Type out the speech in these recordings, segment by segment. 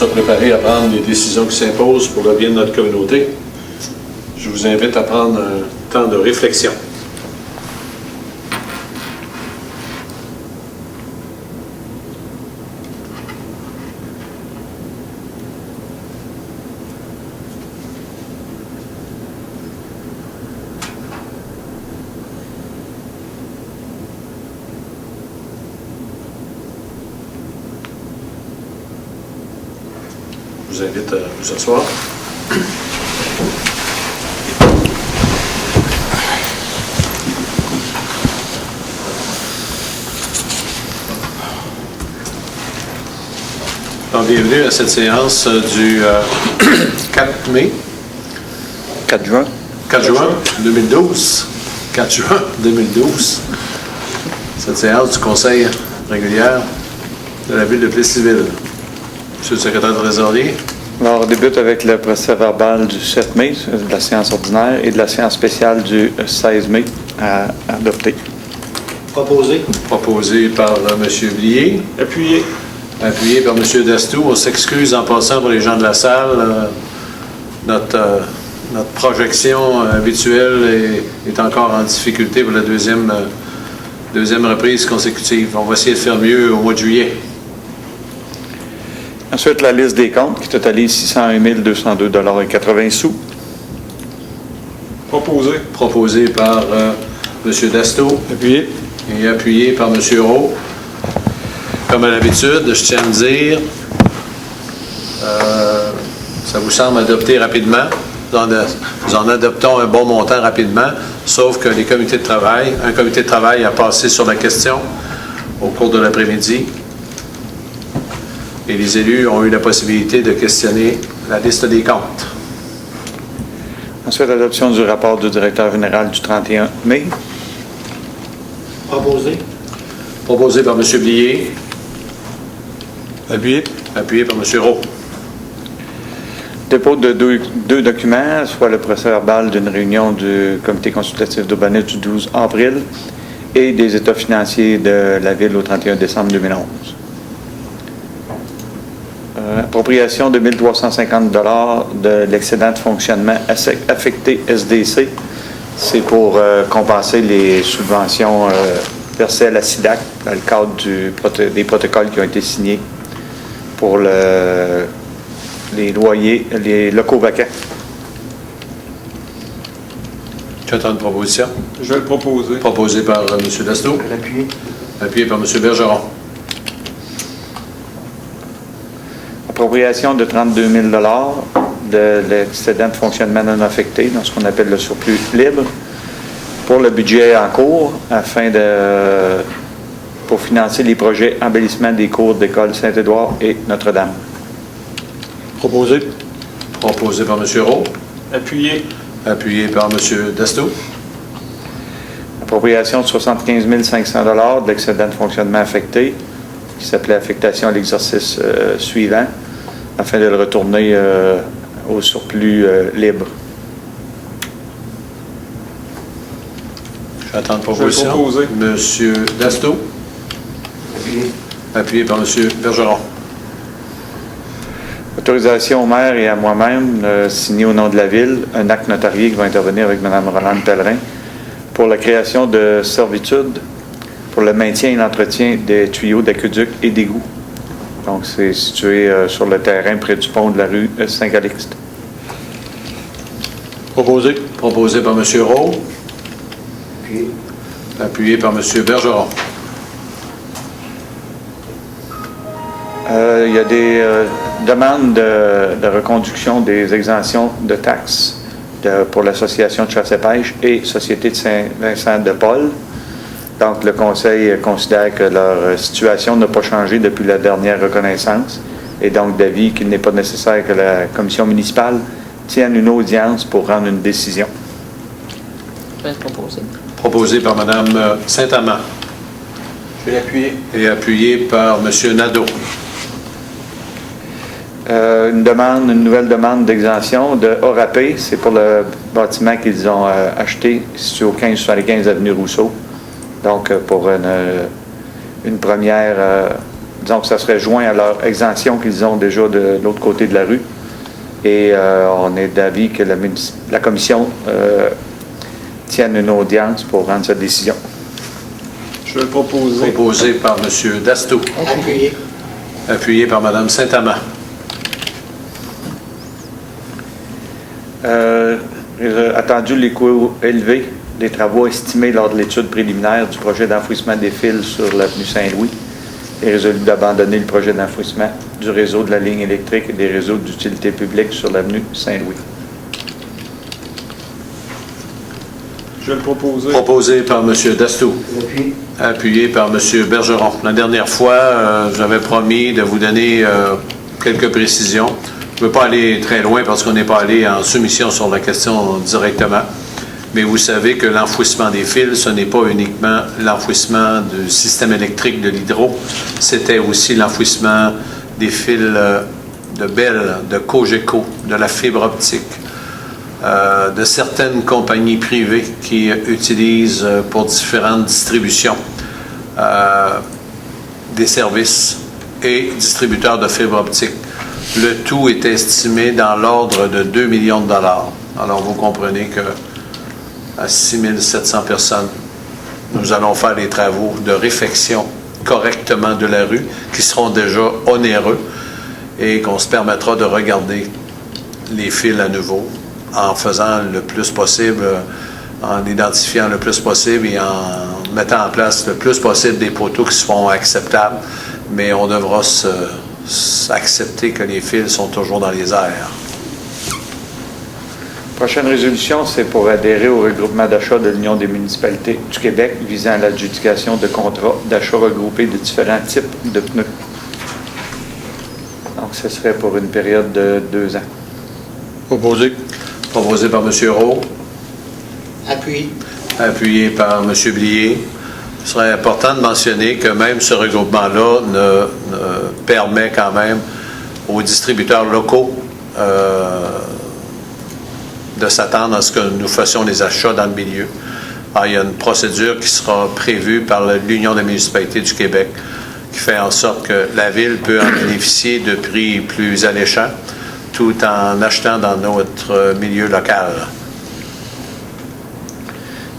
soit préparé à prendre les décisions qui s'imposent pour le bien de notre communauté. Je vous invite à prendre un temps de réflexion. Je vous invite à vous asseoir. Alors, bienvenue à cette séance du 4 mai. 4 juin. 4 juin 2012. 4 juin 2012. Cette séance du Conseil régulier de la ville de Plessisville. Monsieur le secrétaire de trésorier. Alors, on débute avec le procès-verbal du 7 mai, de la séance ordinaire, et de la séance spéciale du 16 mai à adopter. Proposé. Proposé par M. Blier. Appuyé. Appuyé par M. Dastou. On s'excuse en passant pour les gens de la salle. Notre projection habituelle est encore en difficulté pour la deuxième reprise consécutive. On va essayer de faire mieux au mois de juillet. Ensuite, la liste des comptes qui totalise 601 202,80 $. Proposé. Proposé par M. Dastou. Appuyé. Et appuyé par M. Rowe. Comme à l'habitude, je tiens à me dire, ça vous semble adopté rapidement. Nous en adoptons un bon montant rapidement, sauf que un comité de travail a passé sur la question au cours de l'après-midi. Et les élus ont eu la possibilité de questionner la liste des comptes. Ensuite, l'adoption du rapport du directeur général du 31 mai. Proposé. Proposé par M. Blier. Appuyé. Appuyé par M. Rowe. Dépôt de deux documents, soit le procès-verbal d'une réunion du comité consultatif d'urbanisme du 12 avril et des états financiers de la ville au 31 décembre 2011. Appropriation de 1 350 $ de l'excédent de fonctionnement affecté SDC. C'est pour compenser les subventions versées à la SIDAC dans le cadre des protocoles qui ont été signés pour les loyers, les locaux vacants. J'attends une proposition. Je vais le proposer. Proposé par M. Dastou. L'appui. Appuyé par M. Bergeron. Appropriation de 32 000 $ de l'excédent de fonctionnement non affecté, dans ce qu'on appelle le surplus libre, pour le budget en cours, pour financer les projets embellissement des cours d'école Saint-Édouard et Notre-Dame. Proposé. Proposé par M. Rowe. Appuyé. Appuyé par M. Dastou. Appropriation de 75 500 $ de l'excédent de fonctionnement affecté, qui s'appelait affectation à l'exercice suivant, afin de le retourner au surplus libre. J'attends une proposition. M. Dastou. Appuyé. Appuyé par M. Bergeron. Autorisation au maire et à moi-même, signé au nom de la Ville, un acte notarié qui va intervenir avec Mme Rolande Pellerin pour la création de servitudes pour le maintien et l'entretien des tuyaux d'aqueduc et d'égouts. Donc, c'est situé sur le terrain près du pont de la rue Saint-Calixte. Proposé. Proposé par M. Rowe. Appuyé par M. Bergeron. Il y a des demandes de reconduction des exemptions de taxes pour l'Association de chasse et pêche et Société de Saint-Vincent-de-Paul. Donc, le Conseil considère que leur situation n'a pas changé depuis la dernière reconnaissance et donc d'avis qu'il n'est pas nécessaire que la commission municipale tienne une audience pour rendre une décision. Proposé. Proposé par Mme Saint-Amand. Je vais l'appuyer. Et appuyé par M. Nadeau. Une nouvelle demande d'exemption de ORAP, c'est pour le bâtiment qu'ils ont acheté situé au 1575 avenue Rousseau. Donc, pour une première disons que ça serait joint à leur exemption qu'ils ont déjà de l'autre côté de la rue. Et on est d'avis que la commission tienne une audience pour rendre cette décision. Je vais le proposer. Proposé par M. Dasto. Appuyé. Appuyé par Mme Saint-Amand. Attendu les coûts élevés des travaux estimés lors de l'étude préliminaire du projet d'enfouissement des fils sur l'avenue Saint-Louis, est résolu d'abandonner le projet d'enfouissement du réseau de la ligne électrique et des réseaux d'utilité publique sur l'avenue Saint-Louis. Je vais le proposer. Proposé par M. Dasto. Appuyé. Appuyé par M. Bergeron. La dernière fois, j'avais promis de vous donner quelques précisions. Je ne veux pas aller très loin parce qu'on n'est pas allé en soumission sur la question directement. Mais vous savez que l'enfouissement des fils, ce n'est pas uniquement l'enfouissement du système électrique de l'hydro, c'était aussi l'enfouissement des fils de Bell, de Cogeco, de la fibre optique, de certaines compagnies privées qui utilisent pour différentes distributions des services et distributeurs de fibre optique. Le tout est estimé dans l'ordre de 2 millions de dollars. Alors, vous comprenez que à 6 700 personnes, nous allons faire les travaux de réfection correctement de la rue, qui seront déjà onéreux, et qu'on se permettra de regarder les fils à nouveau, en faisant le plus possible, en identifiant le plus possible et en mettant en place le plus possible des poteaux qui seront acceptables, mais on devra accepter que les fils sont toujours dans les airs. Prochaine résolution, c'est pour adhérer au regroupement d'achat de l'Union des municipalités du Québec visant à l'adjudication de contrats d'achat regroupés de différents types de pneus. Donc, ce serait pour une période de 2 ans. Proposé. Proposé par M. Rowe, Appuyé. appuyé par M. Blier. Il serait important de mentionner que même ce regroupement-là ne permet quand même aux distributeurs locaux de s'attendre à ce que nous fassions les achats dans le milieu. Alors, il y a une procédure qui sera prévue par l'Union des municipalités du Québec qui fait en sorte que la Ville peut en bénéficier de prix plus alléchants tout en achetant dans notre milieu local.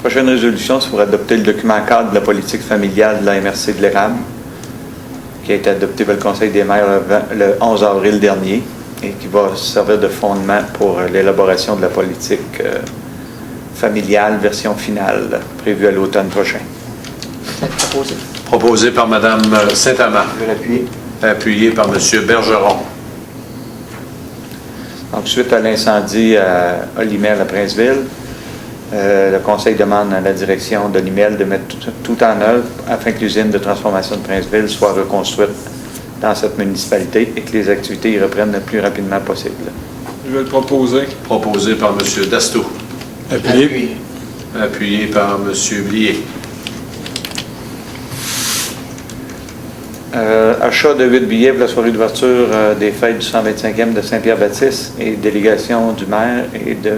Prochaine résolution, c'est pour adopter le document cadre de la politique familiale de la MRC de l'Érable, qui a été adopté par le Conseil des maires le 11 avril dernier et qui va servir de fondement pour l'élaboration de la politique familiale, version finale, prévue à l'automne prochain. Proposé. Proposé par Mme Saint-Amand, Je vais l'appuyer. appuyé par M. Bergeron. Donc, suite à l'incendie à Olimel à Princeville, le Conseil demande à la direction d'Olimel de mettre tout en œuvre afin que l'usine de transformation de Princeville soit reconstruite dans cette municipalité et que les activités y reprennent le plus rapidement possible. Je vais le proposer. Proposé par M. Dasto, Appuyé. appuyé par M. Blier. Achat de 8 billets pour la soirée d'ouverture des fêtes du 125e de Saint-Pierre-Baptiste et délégation du maire et de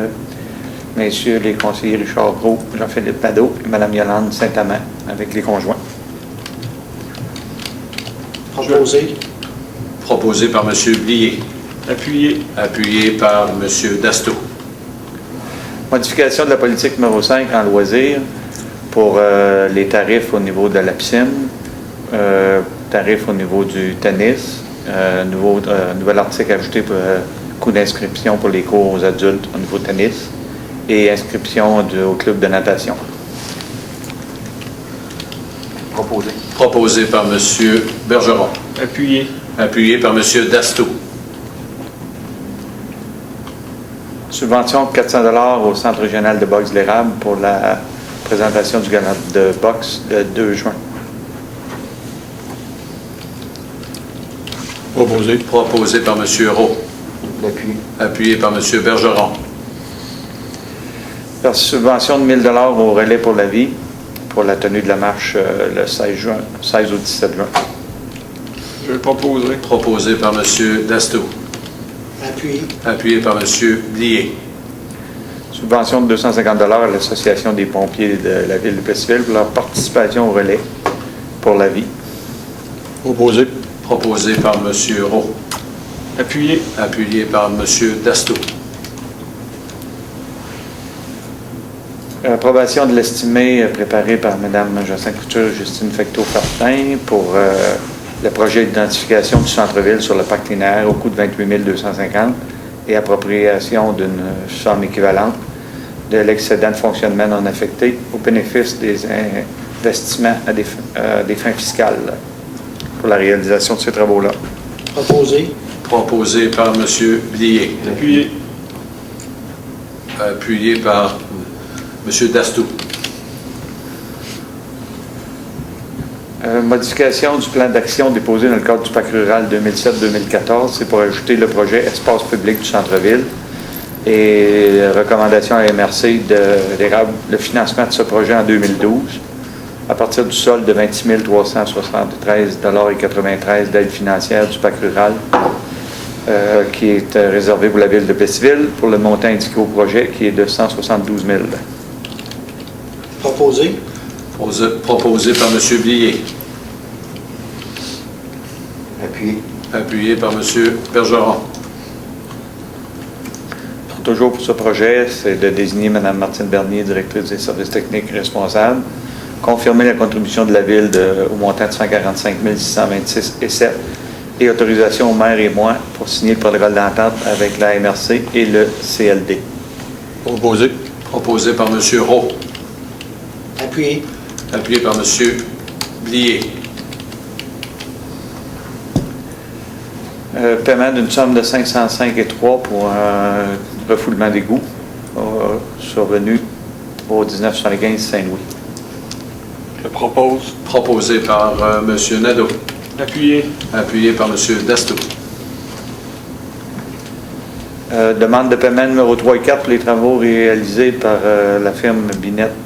messieurs les conseillers Richard Gros, Jean-Philippe Nadeau et Mme Yolande Saint-Amand avec les conjoints. Proposé. Proposé par M. Blier, Appuyé. appuyé par M. Dasto. Modification de la politique numéro 5 en loisirs pour les tarifs au niveau de la piscine, tarifs au niveau du tennis, nouvel article ajouté pour coût d'inscription pour les cours aux adultes au niveau tennis et inscription au club de natation. Proposé. Proposé par M. Bergeron, Appuyé. appuyé par M. Dasto. Subvention de 400 $ au Centre régional de boxe de l'Érable pour la présentation du gala de boxe le 2 juin. Proposé. Proposé par M. Rowe, L'appui. appuyé par M. Bergeron. Subvention de 1 000 $ au relais pour la vie pour la tenue de la marche le 16 au 17 juin. Je vais le proposer. Proposé par M. Dasto, Appuyé. appuyé par M. Blier. Subvention de 250 $ à l'Association des pompiers de la ville de Plessisville pour leur participation au relais pour la vie. Proposé. Proposé par M. Rowe. Appuyé. Appuyé par M. Dasto. Approbation de l'estimé préparé par Mme Jocelyne Couture et Justine Fecteau-Fortin pour le projet d'identification du centre-ville sur le parc linéaire au coût de 28 250 et appropriation d'une somme équivalente de l'excédent de fonctionnement non affecté au bénéfice des investissements à des fins fiscales pour la réalisation de ces travaux-là. Proposé. Proposé par M. Blier. Appuyé. Appuyé par M. Dasto. Modification du plan d'action déposé dans le cadre du PAC rural 2007-2014, c'est pour ajouter le projet espace public du centre-ville et recommandation à MRC le financement de ce projet en 2012 à partir du solde de 26 373,93 d'aide financière du PAC rural qui est réservé pour la ville de Plessisville pour le montant indiqué au projet qui est de 172 000. Proposé. Proposé par M. Blier. Appuyé. Appuyé par M. Bergeron. Toujours pour ce projet, c'est de désigner Mme Martine Bernier, directrice des services techniques responsables, confirmer la contribution de la Ville au montant de 145 626,7 et autorisation au maire et moi pour signer le protocole d'entente avec la MRC et le CLD. Proposé. Proposé par M. Rowe. Appuyé. Appuyé par M. Blier. Paiement d'une somme de 505,3 pour un refoulement d'égout survenu au 1975 Saint-Louis. Je propose. Proposé par M. Nadeau. Appuyé. Appuyé par M. Dasto. Demande de paiement numéro 3 et 4 pour les travaux réalisés par la firme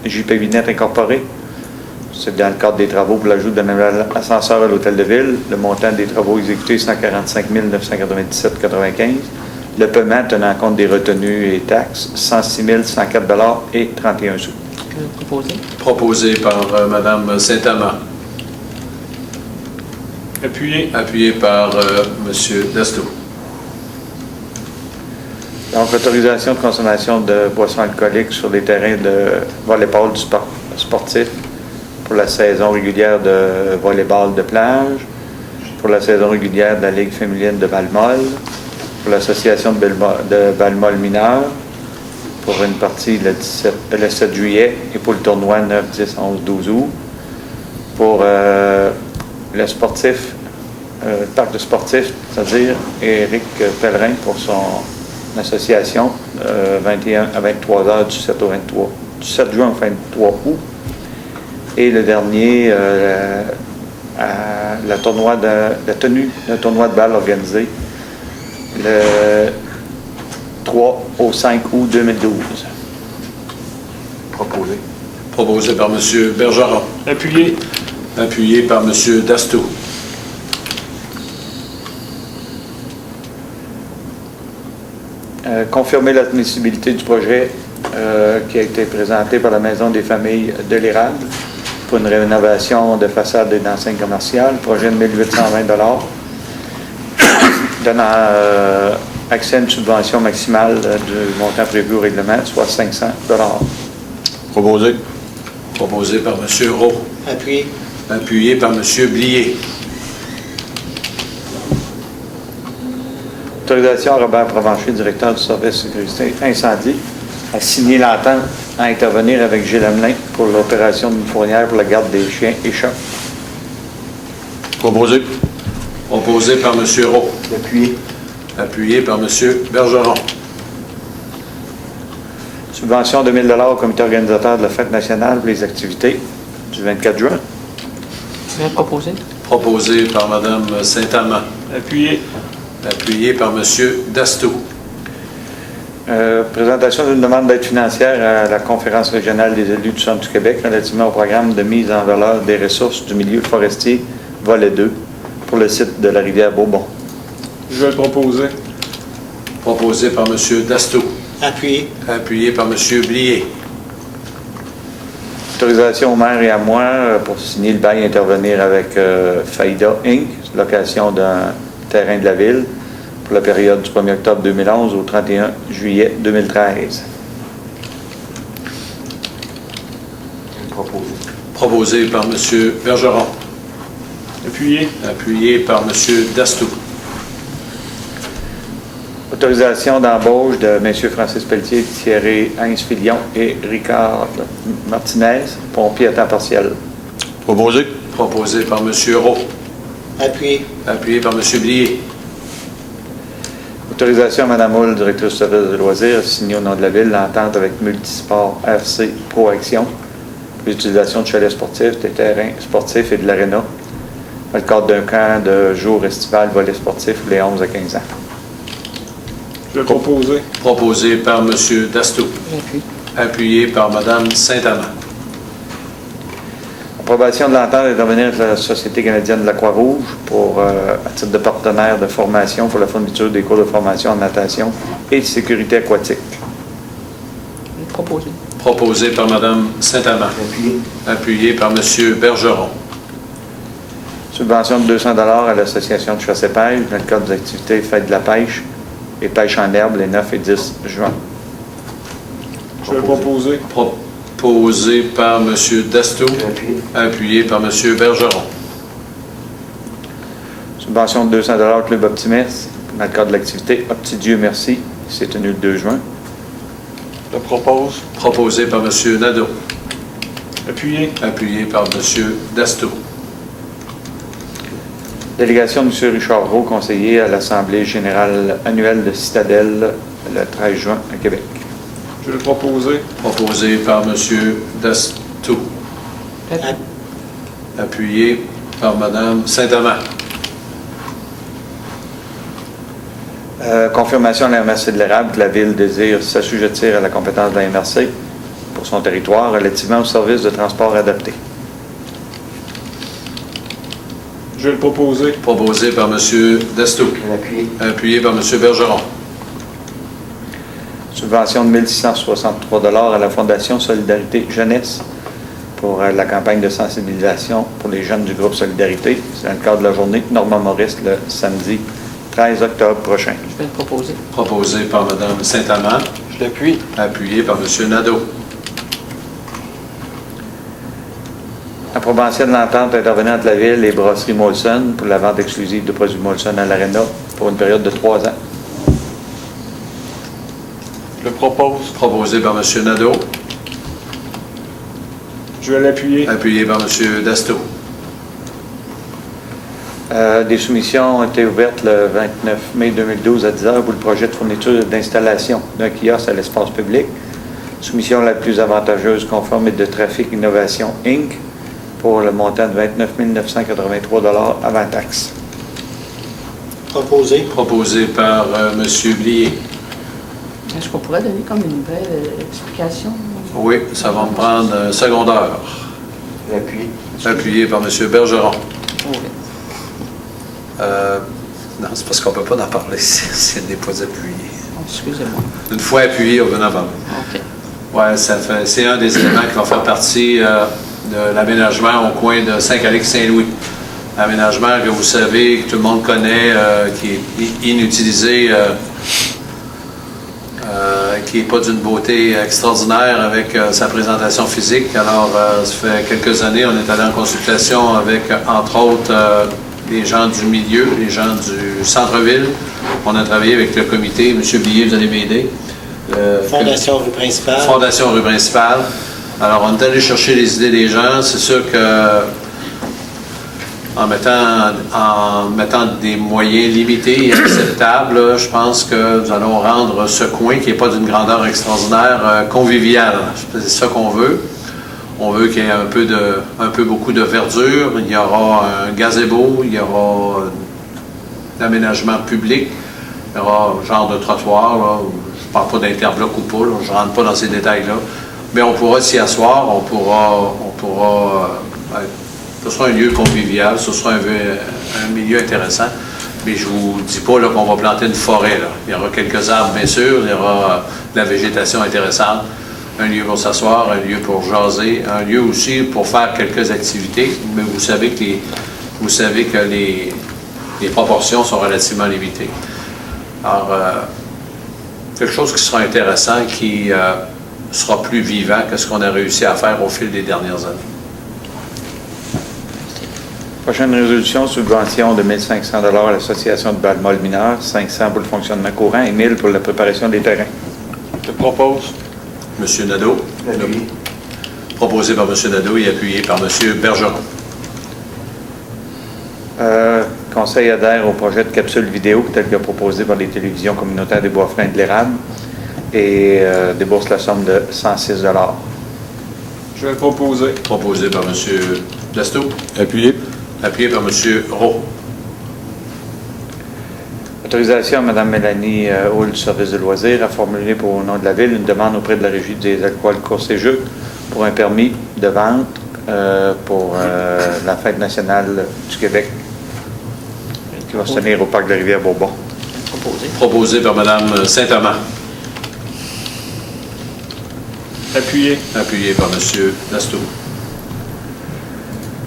JP Binette Incorporée. C'est dans le cadre des travaux pour l'ajout d'un nouvel ascenseur à l'hôtel de ville. Le montant des travaux exécutés, 145 997,95. Le paiement tenant compte des retenues et taxes, 106 104 et 31 sous. Proposé. Proposé par Mme Saint-Amand. Appuyé. Appuyé par M. Dasto. Donc, autorisation de consommation de boissons alcooliques sur les terrains de volleyball du sportif pour la saison régulière de volleyball de plage, pour la saison régulière de la Ligue féminine de Val-Molle, pour l'association de Val-Molle mineur, pour une partie le 7 juillet et pour le tournoi 9, 10, 11, 12 août, pour le sportif, le parc de sportifs, c'est-à-dire Éric Pellerin pour son association 21 à 23 heures du 7 au 23, du 7 juin au 23 août. Et le dernier, le tournoi de balle organisé le 3 au 5 août 2012. Proposé. Proposé par M. Bergeron. Appuyé. Appuyé par M. Dasto. Confirmer l'admissibilité du projet qui a été présenté par la Maison des familles de l'Érable pour une rénovation de façade et d'enseigne commerciale, projet de 1 820 donnant accès à une subvention maximale du montant prévu au règlement, soit 500 Proposé. Proposé par M. Rowe. Appuyé. Appuyé par M. Blier. Autorisation à Robert Provencher, directeur du service de sécurité incendie, à signer l'entente à intervenir avec Gilles Hamelin pour l'opération d'une fourrière pour la garde des chiens et chats. Proposé. Proposé par M. Rowe. Appuyé. Appuyé par M. Bergeron. Subvention de 1 000 $ au comité organisateur de la fête nationale pour les activités du 24 juin. Proposé. Proposé par Mme Saint-Amand. Appuyé. Appuyé par M. Dasto. Présentation d'une demande d'aide financière à la Conférence régionale des élus du Centre du Québec relativement au programme de mise en valeur des ressources du milieu forestier, volet 2, pour le site de la rivière Bourbon. Je vais le proposer. Proposé par M. Dasto. Appuyé. Appuyé par M. Blier. Autorisation au maire et à moi pour signer le bail et intervenir avec Faïda Inc., location d'un terrain de la ville pour la période du 1er octobre 2011 au 31 juillet 2013. Proposé. Proposé par M. Bergeron. Appuyé. Appuyé par M. Dastou. Autorisation d'embauche de M. Francis Pelletier, Thierry Heinz-Filion et Ricard Martinez, pompiers à temps partiel. Proposé. Proposé par M. Rowe. Appuyé. Appuyé par M. Blier. Autorisation à Mme Hull, directrice du service de loisirs, signée au nom de la Ville, l'entente avec Multisport FC Pro Action pour l'utilisation de chalets sportifs, des terrains sportifs et de l'aréna dans le cadre d'un camp de jour estival volet sportif pour les 11 à 15 ans. Je vais proposer. Proposé par M. Dastou. J'appuie. Appuyé par Mme Saint-Amand. Approbation de l'entente d'intervenir avec la Société canadienne de la Croix-Rouge pour, à titre de partenaire de formation pour la fourniture des cours de formation en natation et de sécurité aquatique. Proposé. Proposé par Mme Saint-Amand. Appuyé. Appuyé par M. Bergeron. Subvention de 200 $ à l'Association de chasse et pêche dans le cadre des activités Fête de la pêche et pêche en herbe les 9 et 10 juin. Je vais proposer. Proposé par M. Dastou. Appuyé. Appuyé par M. Bergeron. Subvention de 200 $ au Club Optimiste dans le cadre de l'activité Opti Dieu Merci, qui s'est tenue le 2 juin. Je propose. Proposé par M. Nadeau. Appuyé. Appuyé par M. Dastou. Délégation de M. Richard Roux, conseiller à l'Assemblée générale annuelle de Citadelle le 13 juin à Québec. Je vais proposer. Proposé par M. Dastou. J'appuie. Appuyé par Mme Saint-Amand. Confirmation à la MRC de l'érable que la Ville désire s'assujettir à la compétence de la MRC pour son territoire relativement aux services de transport adaptés. Je vais le proposer. Proposé par M. Dastou. Appuyé. Appuyé par M. Bergeron. Subvention de 1 663 $ à la Fondation Solidarité Jeunesse pour la campagne de sensibilisation pour les jeunes du groupe Solidarité. C'est dans le cadre de la journée Normand Maurice le samedi 13 octobre prochain. Je vais le proposer. Proposé par Mme Saint-Amand. Je l'appuie. Appuyé par M. Nadeau. Approbation de l'entente intervenant entre la Ville et Brasserie Molson pour la vente exclusive de produits Molson à l'Arena pour une période de 3 ans. Je le propose. Proposé par M. Nadeau. Je vais l'appuyer. Appuyé par M. Dastou. Des soumissions ont été ouvertes le 29 mai 2012 à 10 h pour le projet de fourniture d'installation d'un kiosque à l'espace public. Soumission la plus avantageuse conforme de Trafic Innovation Inc. pour le montant de 29 983 $ avant taxe. Proposé. Proposé par M. Blier. Est-ce qu'on pourrait donner comme une belle explication? Oui, ça va me prendre un second heure. Appuyé. Appuyé par M. Bergeron. Oui. Non, c'est parce qu'on ne peut pas en parler si ce n'est pas appuyé. Oh, excusez-moi. Une fois appuyé, on peut en parler. OK. Oui, c'est un des éléments qui va faire partie de l'aménagement au coin de Saint-Calix-Saint-Louis. Aménagement que vous savez, que tout le monde connaît, qui est inutilisé, qui n'est pas d'une beauté extraordinaire avec sa présentation physique. Alors, ça fait quelques années, on est allé en consultation avec, entre autres, les gens du milieu, les gens du centre-ville. On a travaillé avec le comité. M. Blier, vous allez m'aider. Fondation rue principale. Fondation rue principale. Alors, on est allé chercher les idées des gens. C'est sûr que en mettant des moyens limités et acceptables, là, je pense que nous allons rendre ce coin, qui n'est pas d'une grandeur extraordinaire, convivial. C'est ça qu'on veut. On veut qu'il y ait beaucoup de verdure. Il y aura un gazebo, il y aura l'aménagement public, il y aura un genre de trottoir. Là. Je ne parle pas d'interbloc ou pas, là. Je ne rentre pas dans ces détails-là. Mais on pourra s'y asseoir, ce sera un lieu convivial, ce sera un milieu intéressant. Mais je ne vous dis pas là, qu'on va planter une forêt. Là. Il y aura quelques arbres, bien sûr, il y aura de la végétation intéressante, un lieu pour s'asseoir, un lieu pour jaser, un lieu aussi pour faire quelques activités. Mais vous savez que les proportions sont relativement limitées. Alors, quelque chose qui sera intéressant, qui sera plus vivant que ce qu'on a réussi à faire au fil des dernières années. Prochaine résolution, subvention de 1 500 $ à l'Association de Balmol mineur, 500 pour le fonctionnement courant et 1000 pour la préparation des terrains. Je propose. M. Nadeau. Appuyé. Proposé par M. Nadeau et appuyé par M. Bergeron. Conseil adhère au projet de capsule vidéo tel que proposé par les télévisions communautaires des Bois-Francs et de l'Érable et débourse la somme de 106 $. Je vais le proposer. Proposé par M. Dasto. Appuyé. Appuyé par M. Roux. Autorisation à Mme Mélanie Hull du service de loisirs à formuler pour au nom de la Ville une demande auprès de la Régie des alcools, courses et jeux pour un permis de vente pour la Fête nationale du Québec qui va se tenir au Parc de la Rivière-Bourbon. Proposé. Proposé par Mme Saint-Amand. Appuyé. Appuyé par M. Dasto.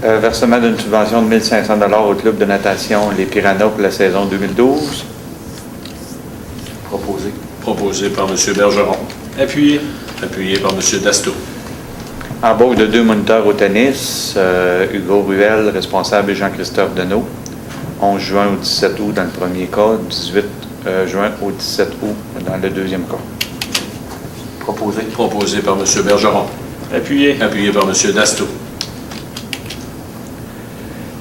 Versement d'une subvention de 1 500 $ au club de natation Les Piranhas pour la saison 2012. Proposé. Proposé par M. Bergeron. Appuyé. Appuyé par M. Dasto. Embauche de 2 moniteurs au tennis, Hugo Ruel, responsable, et Jean-Christophe Deneau. 11 juin au 17 août dans le premier cas, 18 juin au 17 août dans le deuxième cas. Proposé. Proposé par M. Bergeron. Appuyé. Appuyé par M. Dasto.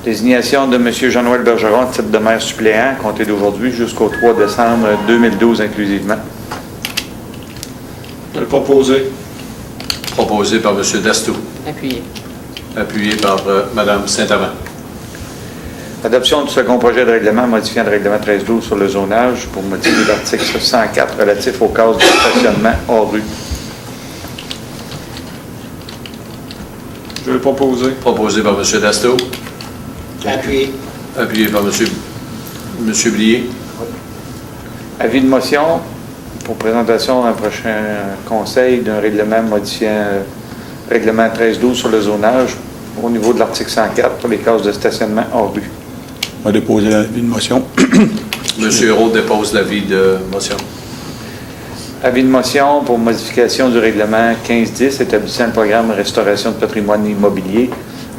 Désignation de M. Jean-Noël Bergeron, titre de maire suppléant, compté d'aujourd'hui jusqu'au 3 décembre 2012 inclusivement. Je vais le proposer. Proposé par M. Dasto. Appuyé. Appuyé par Mme Saint-Amand. Adoption du second projet de règlement modifiant le règlement 1312 sur le zonage pour modifier l'article 104 relatif aux cases de stationnement hors rue. Je vais le proposer. Proposé par M. Dasto. Appuyé. Appuyé par M. Blier. Avis de motion pour présentation à un prochain conseil d'un règlement modifiant règlement 1312 sur le zonage au niveau de l'article 104 pour les cases de stationnement hors rue. On va déposer l'avis de motion. M. Hérault dépose l'avis de motion. Avis de motion pour modification du règlement 1510 établissant le programme Restauration de patrimoine immobilier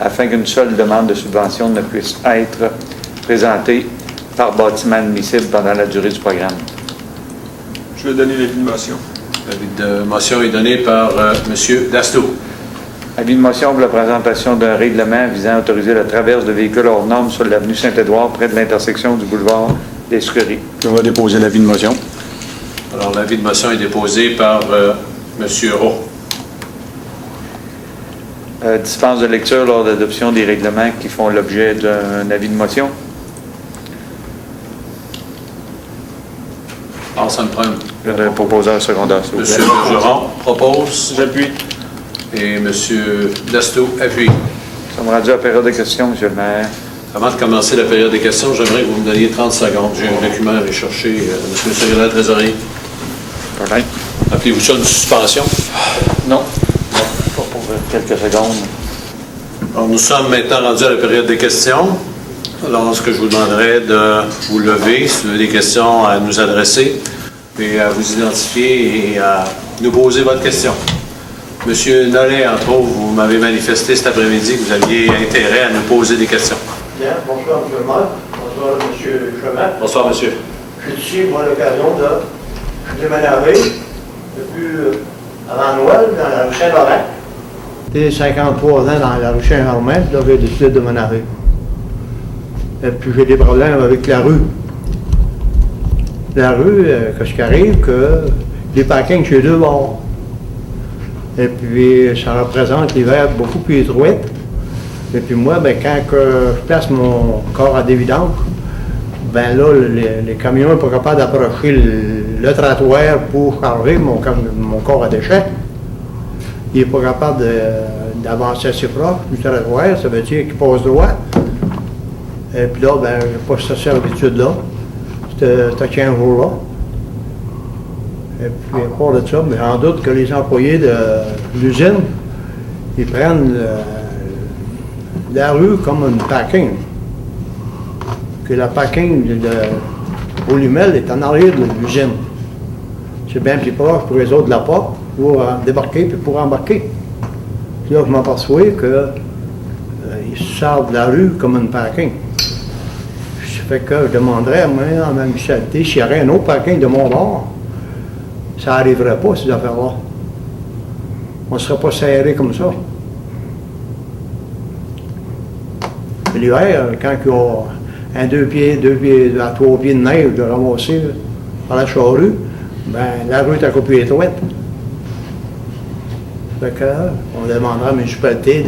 afin qu'une seule demande de subvention ne puisse être présentée par bâtiment admissible pendant la durée du programme. Je vais donner l'avis de motion. L'avis de motion est donné par M. Dasto. Avis de motion pour la présentation d'un règlement visant à autoriser la traverse de véhicules hors normes sur l'avenue Saint-Édouard près de l'intersection du boulevard des Sucreries. On va déposer l'avis de motion. Alors, l'avis de motion est déposé par M. Roux. Dispense de lecture lors de l'adoption des règlements qui font l'objet d'un avis de motion. Passe en prendre. Je vais proposer un secondaire, s'il vous M. plaît. Bergeron propose J'appuie. et M. Dasto appuie. Nous sommes rendus à la période de questions, M. le maire. Avant de commencer la période des questions, j'aimerais que vous me donniez 30 secondes. J'ai un document à aller chercher. M. le secrétaire trésorier. Problème? Appelez-vous ça une suspension? Non. Pas pour quelques secondes. Alors, nous sommes maintenant rendus à la période des questions. Alors, ce que je vous demanderais de vous lever, si vous avez des questions à nous adresser, et à vous identifier et à nous poser votre question. Monsieur Nollet, entre autres, vous m'avez manifesté cet après-midi que vous aviez intérêt à nous poser des questions. Bien, bonsoir, M. le maire. Bonsoir, M. Chemin. Bonsoir, monsieur. Je suis ici, moi, à l'occasion de déménager depuis avant Noël dans la rue Saint-Laurent. J'ai 53 ans dans la rue Saint-Germain, là, j'ai décidé de déménager. Et puis j'ai des problèmes avec la rue. La rue, qu'est-ce qui arrive, que les parkings chez deux bords. Et puis ça représente l'hiver beaucoup plus étroit. Et puis moi, ben, quand que je place mon corps à des vidanges, ben là, les camions ne sont pas capables d'approcher le trottoir pour charger mon corps à déchets. Il n'est pas capable d'avancer assez proche du trottoir, ça veut dire qu'il passe droit. Et puis là, ben, je n'ai pas cette servitude-là, ce 15 jours-là. Et puis, à part de ça, mais j'en doute que les employés de l'usine, ils prennent la rue comme un parking. Puis le parking au Lumel est en arrière de l'usine. C'est bien plus proche pour les autres de la porte, pour débarquer puis pour embarquer. Puis là, je m'aperçois qu'ils sortent de la rue comme un parking. Ça fait que je demanderais, moi, à ma municipalité, s'il y aurait un autre parking de mon bord, ça n'arriverait pas, ces affaires-là. On ne serait pas serré comme ça. L'hiver, quand il y a 2 pieds à 3 pieds de neige de ramasser par la charrue, ben la rue est encore plus étroite. Fait que, on demandera à la municipalité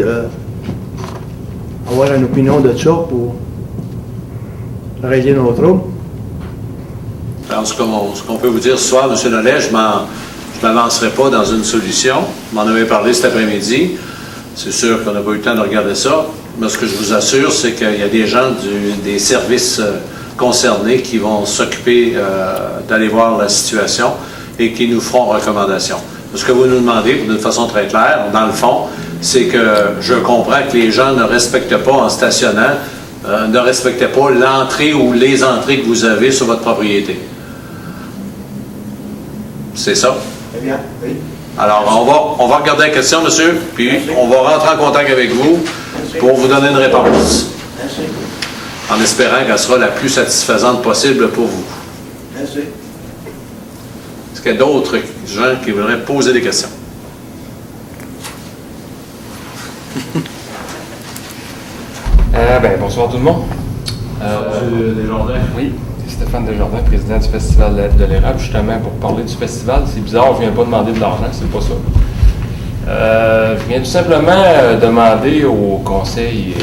d'avoir une opinion de ça pour régler nos troubles. Alors, ce qu'on peut vous dire ce soir, M. Nollet, je ne m'avancerai pas dans une solution. Vous m'en avez parlé cet après-midi. C'est sûr qu'on n'a pas eu le temps de regarder ça. Mais ce que je vous assure, c'est qu'il y a des gens des services concernés qui vont s'occuper d'aller voir la situation et qui nous feront recommandation. Ce que vous nous demandez, d'une façon très claire, dans le fond, c'est que je comprends que les gens ne respectent pas en stationnant, ne respectent pas l'entrée ou les entrées que vous avez sur votre propriété. C'est ça? Très bien, oui. Alors, on va regarder la question, monsieur, puis on va rentrer en contact avec vous pour vous donner une réponse. Merci. En espérant qu'elle sera la plus satisfaisante possible pour vous. Merci. Est-ce qu'il y a d'autres gens qui voudraient poser des questions? Bonsoir tout le monde. Monsieur Desjardins. Oui, Stéphane Desjardins, président du Festival de l'Érable. Justement, pour parler du festival, c'est bizarre, je ne viens pas demander de l'argent, c'est pas ça. Je viens tout simplement demander au conseil,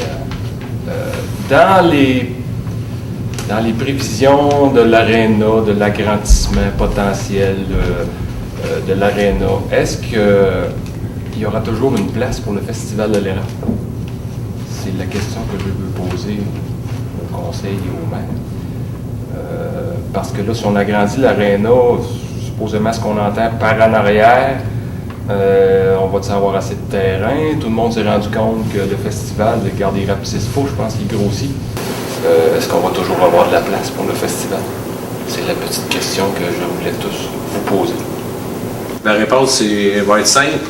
dans les prévisions de l'aréna, de l'agrandissement potentiel de l'aréna, est-ce qu'il y aura toujours une place pour le Festival de l'Érable? C'est la question que je veux poser au conseil et au maire. Parce que là, si on agrandit l'aréna, supposément ce qu'on entend par en arrière, on va avoir assez de terrain. Tout le monde s'est rendu compte que le festival de Garde des Rapides 6 faux, je pense qu'il grossit. Est-ce qu'on va toujours avoir de la place pour le festival? C'est la petite question que je voulais tous vous poser. La réponse va être simple.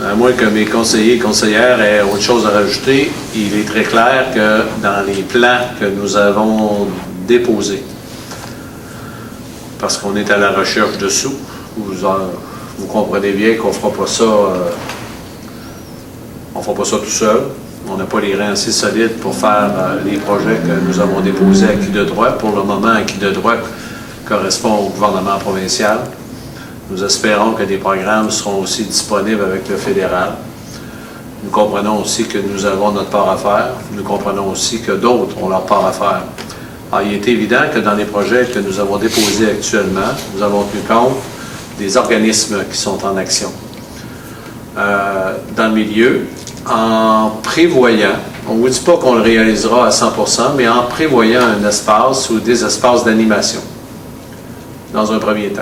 À moins que mes conseillers et conseillères aient autre chose à rajouter, il est très clair que dans les plans que nous avons déposés, parce qu'on est à la recherche de sous, vous comprenez bien qu'on ne fera pas ça, tout seul. On n'a pas les reins assez solides pour faire les projets que nous avons déposés à qui de droit. Pour le moment, à qui de droit correspond au gouvernement provincial. Nous espérons que des programmes seront aussi disponibles avec le fédéral. Nous comprenons aussi que nous avons notre part à faire. Nous comprenons aussi que d'autres ont leur part à faire. Alors, il est évident que dans les projets que nous avons déposés actuellement, nous avons tenu compte des organismes qui sont en action. Dans le milieu, en prévoyant, on ne vous dit pas qu'on le réalisera à 100%, mais en prévoyant un espace ou des espaces d'animation, dans un premier temps.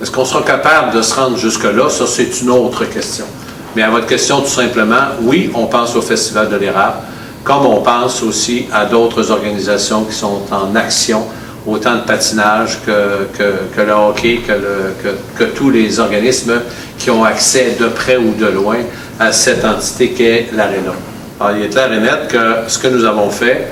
Est-ce qu'on sera capable de se rendre jusque-là? Ça, c'est une autre question. Mais à votre question, tout simplement, oui, on pense au Festival de l'Érable, comme on pense aussi à d'autres organisations qui sont en action, autant de patinage que le hockey, que tous les organismes qui ont accès de près ou de loin à cette entité qu'est l'aréna. Alors, il est clair et net que ce que nous avons fait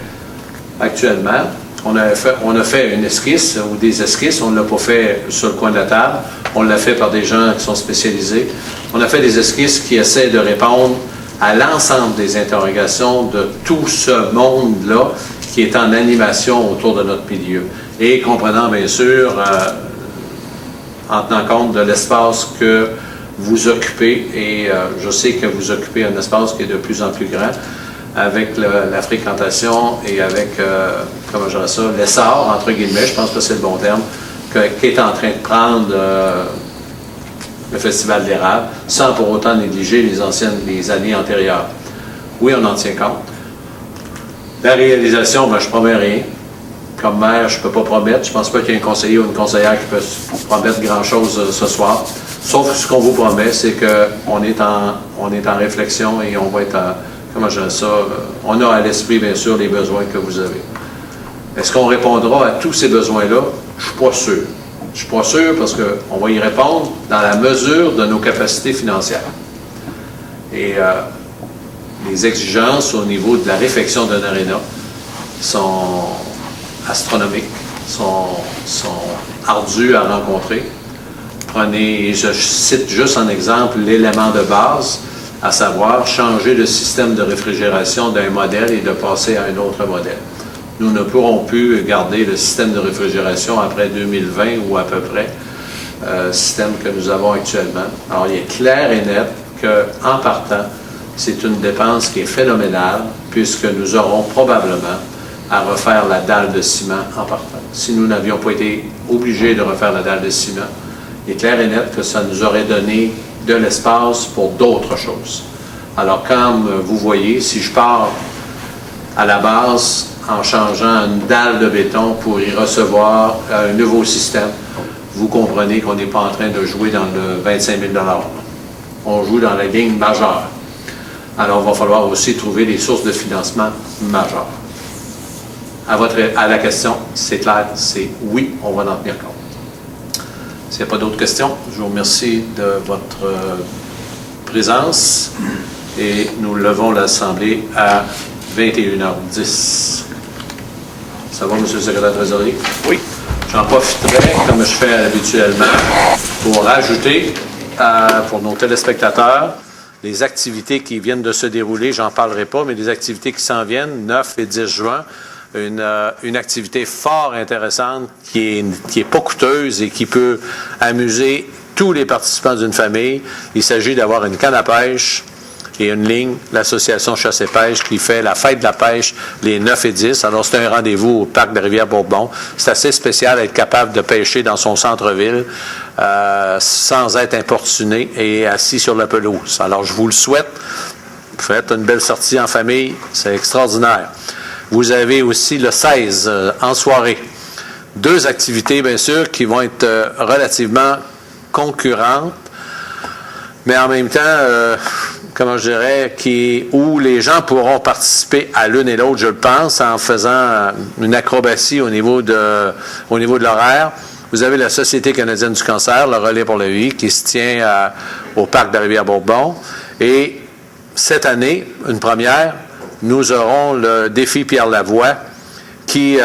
actuellement, on a fait une esquisse ou des esquisses, on ne l'a pas fait sur le coin de la table, on l'a fait par des gens qui sont spécialisés. On a fait des esquisses qui essaient de répondre à l'ensemble des interrogations de tout ce monde-là qui est en animation autour de notre milieu. Et comprenant bien sûr, en tenant compte de l'espace que vous occupez, et je sais que vous occupez un espace qui est de plus en plus grand, avec la fréquentation et avec, comment je dirais ça, l'essor, entre guillemets, je pense que c'est le bon terme, qu'est en train de prendre le Festival de l'Érable, sans pour autant négliger les années antérieures. Oui, on en tient compte. La réalisation, ben, je ne promets rien. Comme maire, je ne peux pas promettre. Je ne pense pas qu'il y ait un conseiller ou une conseillère qui peut promettre grand-chose ce soir. Sauf que ce qu'on vous promet, c'est qu'on est en réflexion et on va être comment je dirais ça, on a à l'esprit, bien sûr, les besoins que vous avez. Est-ce qu'on répondra à tous ces besoins-là? Je ne suis pas sûr. Je ne suis pas sûr parce qu'on va y répondre dans la mesure de nos capacités financières. Et les exigences au niveau de la réfection d'un aréna sont astronomiques, sont ardues à rencontrer. Prenez, je cite juste en exemple l'élément de base, à savoir changer le système de réfrigération d'un modèle et de passer à un autre modèle. Nous ne pourrons plus garder le système de réfrigération après 2020 ou à peu près, système que nous avons actuellement. Alors, il est clair et net qu'en partant, c'est une dépense qui est phénoménale, puisque nous aurons probablement à refaire la dalle de ciment en partant. Si nous n'avions pas été obligés de refaire la dalle de ciment, il est clair et net que ça nous aurait donné de l'espace pour d'autres choses. Alors, comme vous voyez, si je pars à la base en changeant une dalle de béton pour y recevoir un nouveau système, vous comprenez qu'on n'est pas en train de jouer dans le 25 000 $. On joue dans la game majeure. Alors, il va falloir aussi trouver des sources de financement majeures. À la question, c'est clair, c'est oui, on va en tenir compte. S'il n'y a pas d'autres questions, je vous remercie de votre présence et nous levons l'Assemblée à 21h10. Ça va, M. le secrétaire trésorier? Oui. J'en profiterai, comme je fais habituellement, pour ajouter pour nos téléspectateurs les activités qui viennent de se dérouler. J'en parlerai pas, mais les activités qui s'en viennent, 9 et 10 juin. Une activité fort intéressante qui est pas coûteuse et qui peut amuser tous les participants d'une famille. Il s'agit d'avoir une canne à pêche et une ligne, l'association Chasse et Pêche, qui fait la fête de la pêche les 9 et 10. Alors, c'est un rendez-vous au parc de Rivière-Bourbon. C'est assez spécial d'être capable de pêcher dans son centre-ville sans être importuné et assis sur la pelouse. Alors, je vous le souhaite. Faites une belle sortie en famille. C'est extraordinaire. Vous avez aussi le 16 en soirée. 2 activités, bien sûr, qui vont être relativement concurrentes, mais en même temps, comment je dirais, où les gens pourront participer à l'une et l'autre, je le pense, en faisant une acrobatie au niveau de l'horaire. Vous avez la Société canadienne du cancer, le Relais pour la vie, qui se tient au parc de Rivière-Bourbon. Et cette année, une première, nous aurons le défi Pierre Lavoie qui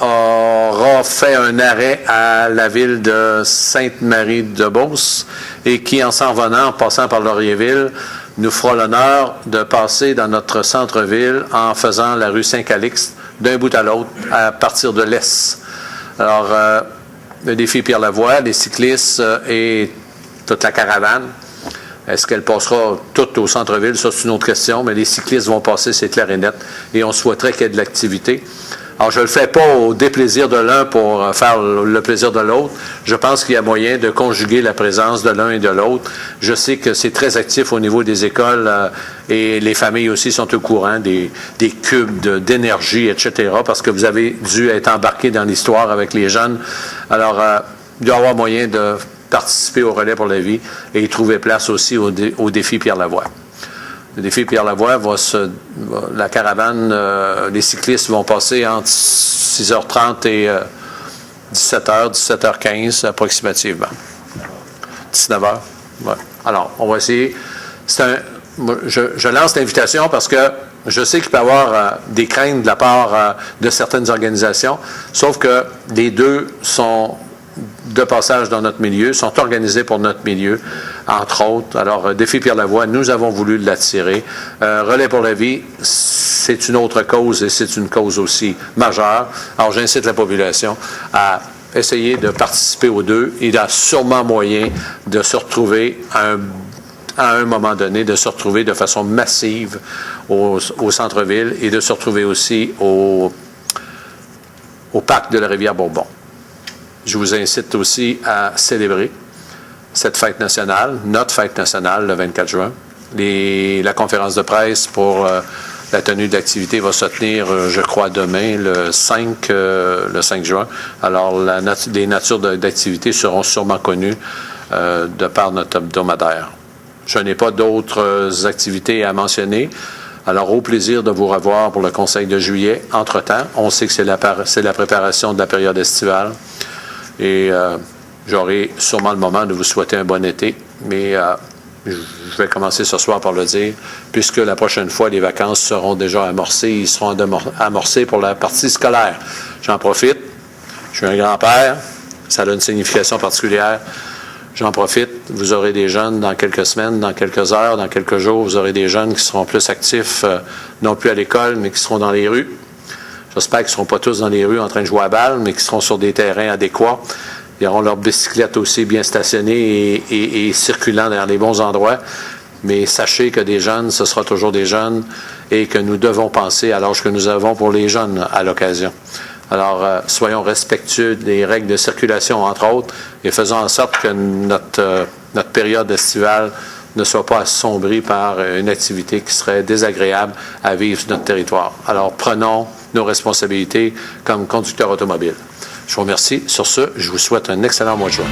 aura fait un arrêt à la ville de Sainte-Marie-de-Beauce et qui, en s'en venant, en passant par Laurierville, nous fera l'honneur de passer dans notre centre-ville en faisant la rue Saint-Calixte d'un bout à l'autre à partir de l'Est. Alors, le défi Pierre Lavoie, les cyclistes et toute la caravane. Est-ce qu'elle passera toute au centre-ville? Ça, c'est une autre question, mais les cyclistes vont passer, c'est clair et net, et on souhaiterait qu'il y ait de l'activité. Alors, je ne le fais pas au déplaisir de l'un pour faire le plaisir de l'autre. Je pense qu'il y a moyen de conjuguer la présence de l'un et de l'autre. Je sais que c'est très actif au niveau des écoles et les familles aussi sont au courant des cubes d'énergie, etc., parce que vous avez dû être embarqués dans l'histoire avec les jeunes. Alors, il doit y avoir moyen de participer au Relais pour la vie et y trouver place aussi au défi Pierre Lavoie. Le défi Pierre Lavoie la caravane, les cyclistes vont passer entre 6h30 et 17h, 17h15 approximativement. 19h. Ouais. Alors, on va essayer. Je lance l'invitation parce que je sais qu'il peut y avoir des craintes de la part de certaines organisations, sauf que les deux sont de passage dans notre milieu, sont organisés pour notre milieu, entre autres. Alors, Défi Pierre Lavoie, nous avons voulu l'attirer. Relais pour la vie, c'est une autre cause et c'est une cause aussi majeure. Alors, j'incite la population à essayer de participer aux deux. Il y a sûrement moyen de se retrouver à un moment donné, de se retrouver de façon massive au centre-ville et de se retrouver aussi au parc de la Rivière-Bourbon. Je vous incite aussi à célébrer cette fête nationale, notre fête nationale, le 24 juin. La conférence de presse pour la tenue de l'activité va se tenir, je crois, demain, le 5 juin. Alors, les natures d'activité seront sûrement connues de par notre hebdomadaire. Je n'ai pas d'autres activités à mentionner. Alors, au plaisir de vous revoir pour le Conseil de juillet. Entre-temps, on sait que c'est la préparation de la période estivale. Et j'aurai sûrement le moment de vous souhaiter un bon été. Mais je vais commencer ce soir par le dire, puisque la prochaine fois, les vacances seront déjà amorcées. Ils seront amorcés pour la partie scolaire. J'en profite. Je suis un grand-père. Ça a une signification particulière. J'en profite. Vous aurez des jeunes dans quelques semaines, dans quelques heures, dans quelques jours. Vous aurez des jeunes qui seront plus actifs, non plus à l'école, mais qui seront dans les rues. J'espère qu'ils ne seront pas tous dans les rues en train de jouer à balle, mais qui seront sur des terrains adéquats. Ils auront leur bicyclette aussi bien stationnée et circulant dans les bons endroits. Mais sachez que des jeunes, ce sera toujours des jeunes et que nous devons penser à l'âge que nous avons pour les jeunes à l'occasion. Alors, soyons respectueux des règles de circulation, entre autres, et faisons en sorte que notre période estivale ne soit pas assombrie par une activité qui serait désagréable à vivre sur notre territoire. Alors, prenons nos responsabilités comme conducteurs automobiles. Je vous remercie. Sur ce, je vous souhaite un excellent mois de juin.